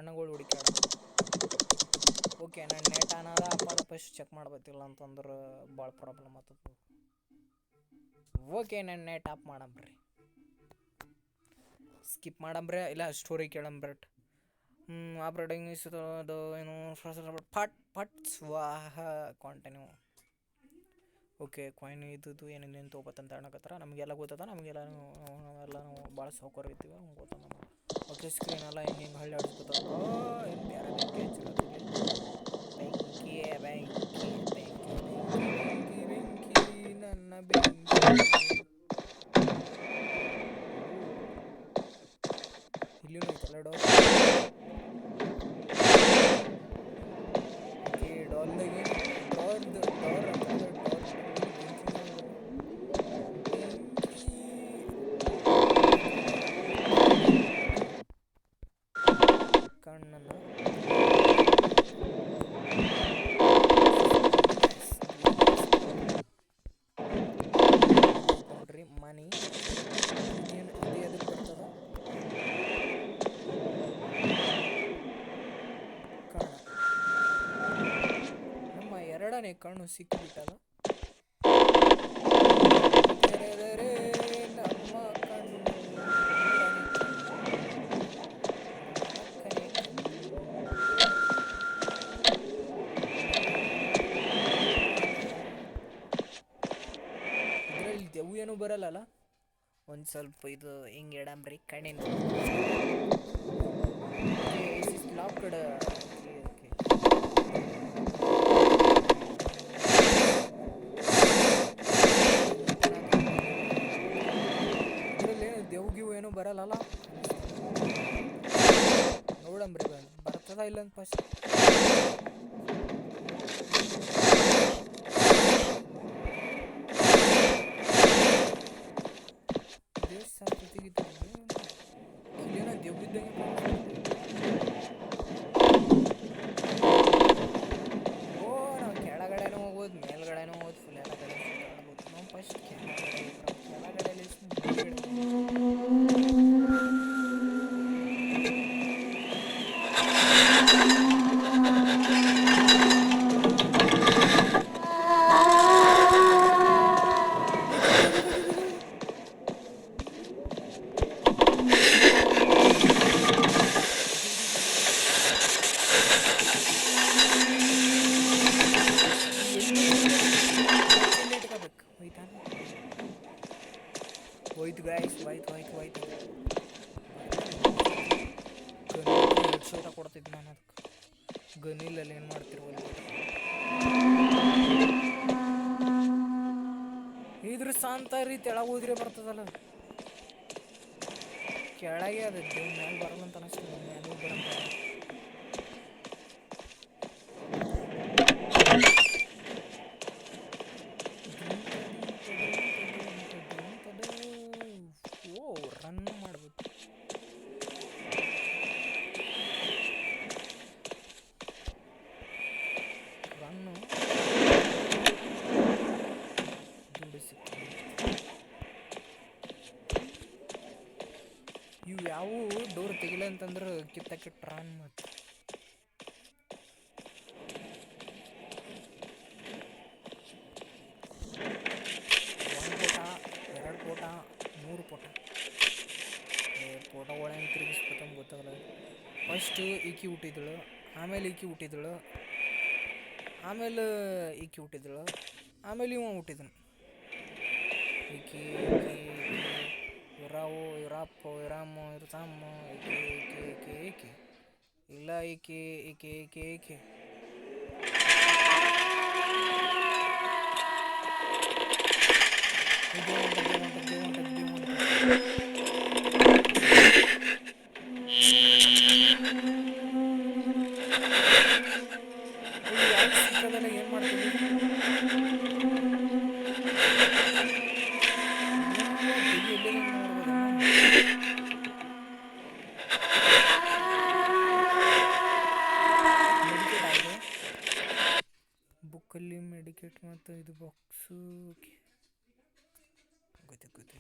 ಕಣ್ಣುಗಳು ಹುಡುಕ್ಯಾಡ. ಓಕೆ ನಾನು ನೆಟ್ ಅನ್ನೋದ ಅಪ್ಪ ಫಸ್ಟ್ ಚೆಕ್ ಮಾಡ್ಬೇಕಿಲ್ಲ ಅಂತಂದ್ರೆ ಭಾಳ ಪ್ರಾಬ್ಲಮ್ ಆಗ್ತದೆ. ಓಕೆ ನಾನು ನೆಟ್ ಆಫ್ ಮಾಡಂಬ್ರಿ, ಸ್ಕಿಪ್ ಮಾಡಂಬ್ರೆ ಇಲ್ಲ ಸ್ಟೋರಿ ಕೇಳಂಬ್ರಟ್. ಆಪ್ರೇಟಿಂಗ್ ಅದು ಏನು ಪಟ್ ಪಟ್ ಸ್ವಾಹ ಕಾಂಟಿನ್ಯೂ. ಓಕೆ ಕಾಯಿನ್ ಇದ್ದು ಏನೇನು ತೊಗೋಬೇಕಂತ ಹೇಳಕತ್ತಾರ. ನಮಗೆಲ್ಲ ಗೊತ್ತದ, ನಾವೆಲ್ಲನೂ ಭಾಳ ಸೌಕರ್ಯ ಇರ್ತೀವಿ, ನಮ್ಗೆ ಗೊತ್ತದ ನಮಗೆ. ಓಕೆ ಸ್ಕ್ರೀನ್ ಎಲ್ಲ ಹಿಂಗೆ ಹಳ್ಳಿ ಆಡಿಸ್ಕೊತದ. ಏನು ಬೇರೆ ಬೆಂಕಿ ಹಚ್ಚಿರತ್ತಿಲ್ಲ. ಬೆಂಕಿ ಬೆಂಕಿ ಬೆಂಕಿ ಬೆಂಕಿ ಬೆಂಕಿ ಬೆಂಕಿ ನನ್ನ ಬೆಂಕಿ. ಇಲ್ಲಿನೂ ಐತಲ್ಲ ಡೋರ್. ಓಕೆ ಡಾಲ್ದಾಗ ಏನು ಡೋರ್ ಅಂತಂದ್ರೆ ಡೋರ್ ಏನು ಬೆಂಕಿ ಬೆಂಕಿ ಕಣ್ಣನ್ನು ನೋಡ್ರಿ ಮನಿ ಇದೇನು ಇದು ಎದಕ್ಕೆ ಬರ್ತದ. ಕಣ್ಣ, ನಮ್ಮ ಎರಡನೇ ಕಣ್ಣು ಸಿಕ್ಕಿಬಿಟ್ಟದ. ತೆರೆದರೆ ನಮ್ಮ ಕಣ್ಣು, ಮೂರನೇ ಕಣ್ಣು, ನಾಲ್ಕನೇ ಕಣ್ಣು. ಇದರಲ್ಲಿ ದೆವ್ವ ಏನೂ ಬರಲ್ಲಲ್ಲ. ಒಂದು ಸ್ವಲ್ಪ ಇದು ಹಿಂಗೆ ಇಡಂಬ್ರಿ ಕಣ್ಣಿನ. Okay is locked. Okay okay ಇದರಲ್ಲಿ ಏನು ದೆವ್ಗಿವು ಏನೂ ಬರಲ್ಲಲ್ಲ ಅನಿಸ್ತದೆ. ನೋಡಂಬ್ರಿ ಬರ್ತದ ಇಲ್ಲಂತ ಫಸ್ಟ್. ದೇಶ ತೆಗಿತ ಇಲ್ಲೇನೋ ದೆವ್ವಿದ್ದಂಗೆ ಕಾಣಿಸ್ತದೆ. ಓ ನಾವು ಕೆಳಗಡೆನೂ ಹೋಗ್ಬೋದು, ಮೇಲ್ಗಡೆನೂ ಹೋಗ್ಬೋದು, ಫುಲ್ ಎಲ್ಲ ಕಡೆ ಸುತ್ತಾಡ್ಬೋದು. ನಾವು ಫಸ್ಟ್ ಕೆಳಗಡೆಯಲ್ಲಿ ಹೋಯ್ತು ಗಾಯ್ಸ್, ಹೋಯ್ತು. ಗನ್ ಹೆಡ್ ಶೋಟ ಕೊಡ್ತಿದ್ದು ನಾನು. ಅದಕ್ಕೆ ಗನ್ನಿಲ್ಲಲ್ಲಿ ಏನು ಮಾಡ್ತಿರ್ವಲ್ಲ. ಇದ್ರ ಶಾಂತ ರೀತಿ ಕೆಳಗೆ ಹೋದ್ರೆ ಬರ್ತದಲ್ಲ. ಕೆಳಗೆ ಅದ ಮ್ಯಾಲೆ ಬರಲ್ಲ ಅಂತ ಅನಿಸ್ತದೆ. ಮ್ಯಾಲೆ ಹೋಗಿ ಬರಂತ. ಓ ರನ್ ಮಾಡ್ಬೋದು. ರನ್ನು ದುಡ್ಡು ಸಿಕ್ತು. ಇವು ಯಾವು ಡೋರ್ ತೆಗಿಲ್ಲ ಅಂತಂದ್ರೆ ಕಿತ್ತಕ್ಕೆ ರನ್ ಮತ್ತು ಪೋಟ 3 ಪೋಟ. ಪೋಟಗಳು ಹೆಂಗೆ ತಿರುಗಿಸ್ಬೇಕಂತ ಗೊತ್ತಾಗಲ್ಲ. ಫಸ್ಟು ಈಕಿ ಹುಟ್ಟಿದಳು, ಆಮೇಲೆ ಈಕಿ ಹುಟ್ಟಿದಳು, ಆಮೇಲೆ ಈಕಿ ಹುಟ್ಟಿದಳು, ಆಮೇಲೆ ಇವ ಹುಟ್ಟಿದನು. ಈಕಿ ಇರಾವು ಇರಪ್ಪ ಇರಮ್ಮ ಇರ್ಸಮ್ಮ ಈಕಿ ಇಲ್ಲ ಈಕಿ ಏನು ಮಾಡ್ತೀವಿ. ಮೆಡಿಕೇಟ್ ಆಗಿದೆ. ಬುಕ್ಕಲ್ಲಿ ಮೆಡಿಕೇಟ್ ಮತ್ತು ಇದು ಬಾಕ್ಸು ಗೊತ್ತಾಯ್ತು.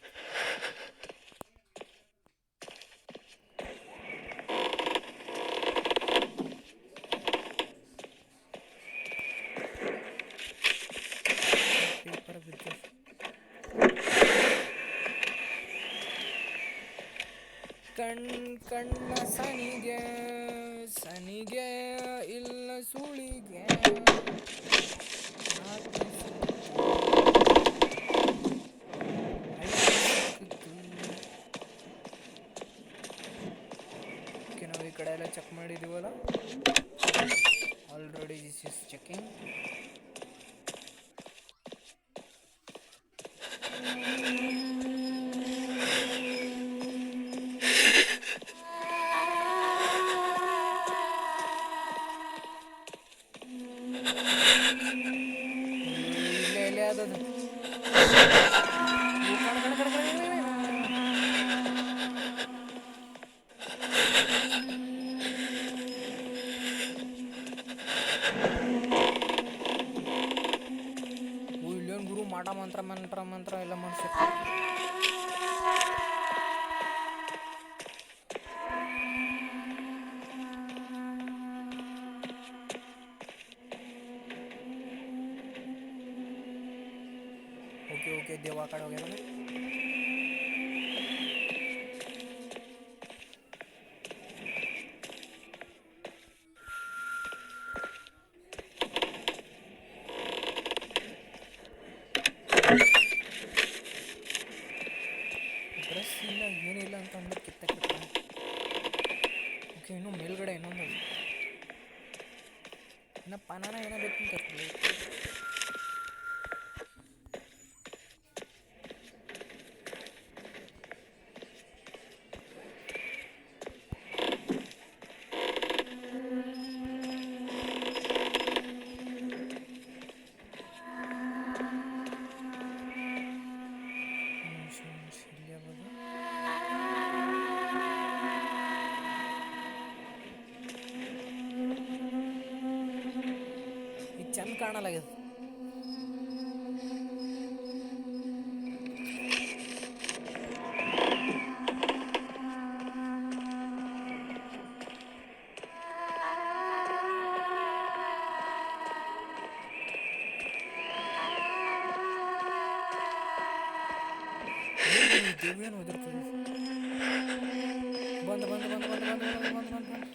ಕಣ್ಣ ಸನಿಗೆ ಸನಿಗೆ ಇಲ್ಲ ಸುಳಿಗೆ ಓಕೆ ನಾವು ಈ ಕಡೆ ಎಲ್ಲ ಚೆಕ್ ಮಾಡಿದ್ದೀವಲ್ಲ ಆಲ್ರೆಡಿ ದಿಸ್ ಇಸ್ ಚೆಕಿಂಗ್. ಇಲ್ಲೇ ಅದದು ಇಲ್ಲೊಂದು ಗುರು ಮಾಟ ಮಂತ್ರ ಮಂತ್ರ ಮಂತ್ರ ಎಲ್ಲ ಮಾಡ್ಸಿರ್ತಾರೆ. ಓಕೆ ದೇವ ಆ ಕಡೆ ಹೋಗ್ಯಾರ. ಡ್ರೆಸ್ ಇಲ್ಲ ಏನಿಲ್ಲ ಅಂತ ಅಂದ್ರೆ ಕಿತ್ತ ಓಕೆ ಇನ್ನೂ ಮೇಲ್ಗಡೆ ಇನ್ನೊಂದು ಇನ್ನು ಪನಾನ ಏನೋ ಬೇಕು ಅಂತ ಚಂದ ಕಾಣಲಾಗ್ಯದ. ದೇವೇನು ಓದಿರ್ತದೆ. ಬಂದು ಬಂದು ಬಂದು ಬಂದು ಬಂದು ಬಂದು ಬಂದು ಬಂದು ಬಂದು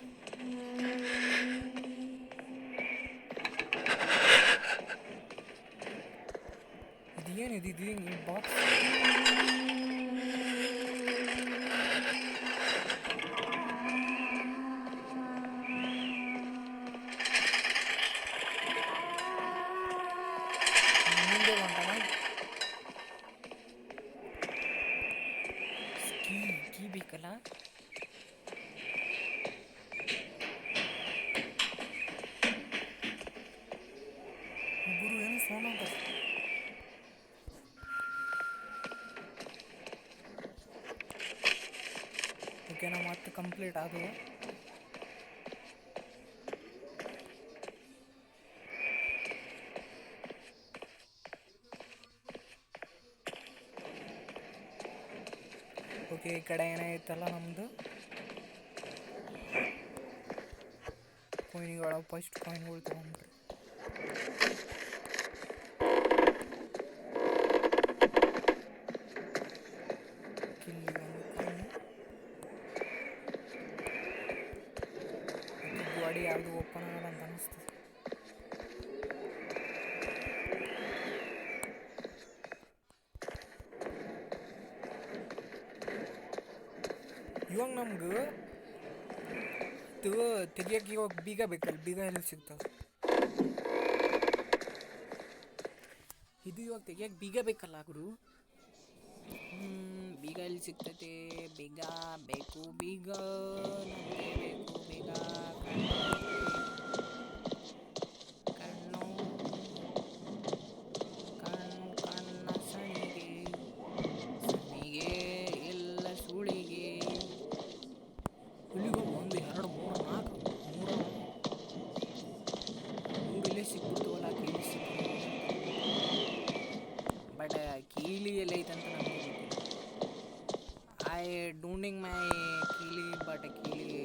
ಇದೇನಿದು ಇದು ಹಿಂಗೆ ಬಾಕ್ಸ್ ಮುಂದೆ ಬಂತಲ್ಲ. ಕೀ ಬೇಕಲ್ಲ. ಗುರು ಏನು ಸೌಂಡ್ ಅಂತ. ಓಕೆ ನಾವು ಮತ್ತೆ ಕಂಪ್ಲೀಟ್ ಆದವು. ಓಕೆ ಈ ಕಡೆ ಏನೈತಲ್ಲ ನಮ್ಮದು ಕಾಯಿನ್ಗಳು. ಫಸ್ಟ್ ಕಾಯಿನ್ಗಳು ತೊಗೊಂಡ್ರಿ. ಗಾಡಿ ಯಾವುದು ಓಪನ್ ಆಗಲ್ಲ ಅಂತ ಅನಿಸ್ತದೆ. ಇವಾಗ ನಮ್ಗೆ ತೆಗಿಯೋಕೆ ಇವಾಗ ಬೀಗ ಬೇಕಲ್ಲ, ಬೀಗ ಎಲ್ಲಿ ಸಿಗ್ತದೆ? ಇದು ಇವಾಗ ತೆಗಿಯೋಕೆ ಬೀಗ ಬೇಕಲ್ಲ ಗುರು. ಬೀಗ ಎಲ್ಲಿ ಸಿಗ್ತೈತೆ? ಬೀಗ ಬೇಕು, ಬೀಗ ನಮಗೆ ಬೇಕು, ಬೀಗ ಕಣ್ಣು ಕಣ್ಣ ಸಣಿಗೆ ಸಣಿಗೆ ಎಲ್ಲ ಸುಳಿಗೆ. ಇಲ್ಲಿಗ 1 2 3 4 ಮೂರು ಇಲ್ಲೇ ಸಿಕ್ಬಿಡ್ತವಲ್ಲ. ಕೀಲಿ ಸಿಕ್ಕಿಲ್ಲ, ಬಟ್ ಕೀಲಿ ಎಲ್ಲ ಐತಂತ ನಮಗೆ I doing my kili, but kili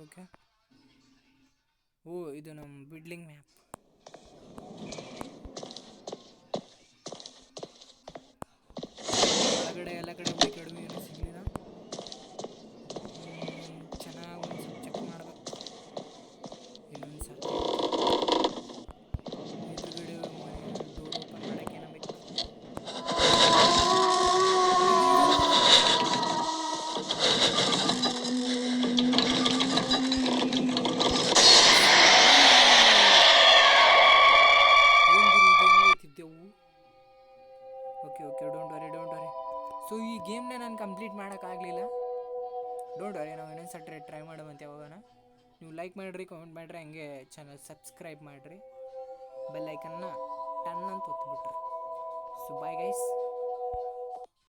okay. ಓ ಇದು ನಮ್ಮ ಬಿಡ್ಲಿಂಗ್ ಮ್ಯಾಪ್. ಒಳಗಡೆ ಎಲ್ಲ ಕಡೆ ಹುಡುಕಾಡಿದ್ವಿ, ಏನೂ ಸಿಗಲಿಲ್ಲ. ಚೆನ್ನಾಗಿ ಒಂದು ಸ್ವಲ್ಪ ಚೆಕ್ ಮಾಡಬೇಕು. ಇನ್ನೊಂದು ಸರ್ತಿ ಎದುರುಗಡೆ ಮನೆ ಡೋರ್ ಓಪನ್ ಮಾಡೋಕ್ಕೆ ಏನೋ ಬೇಕು. ಏನು ಗುರು ಇದು ಹೆಂಗೈತಿದ್ದೆವು? Okay okay, don't worry don't worry. So ಈ ಗೇಮ್ನ ನಾನು ಕಂಪ್ಲೀಟ್ ಮಾಡೋಕ್ಕಾಗಲಿಲ್ಲ. ಡೋಂಟ್ ವರಿ, ನಾವು ಇನ್ನೊಂದು ಸಟ್ರೆ ಟ್ರೈ ಮಾಡುವಂತೆ ಯಾವಾಗನ. ನೀವು ಲೈಕ್ ಮಾಡಿರಿ, ಕಮೆಂಟ್ ಮಾಡಿರಿ, ಹಂಗೆ ಚಾನಲ್ ಸಬ್ಸ್ಕ್ರೈಬ್ ಮಾಡಿರಿ, ಬೆಲ್ ಐಕನ್ನ ಟನ್ ಅಂತ ಒತ್ತಿಬಿಟ್ರಿ. So bye guys.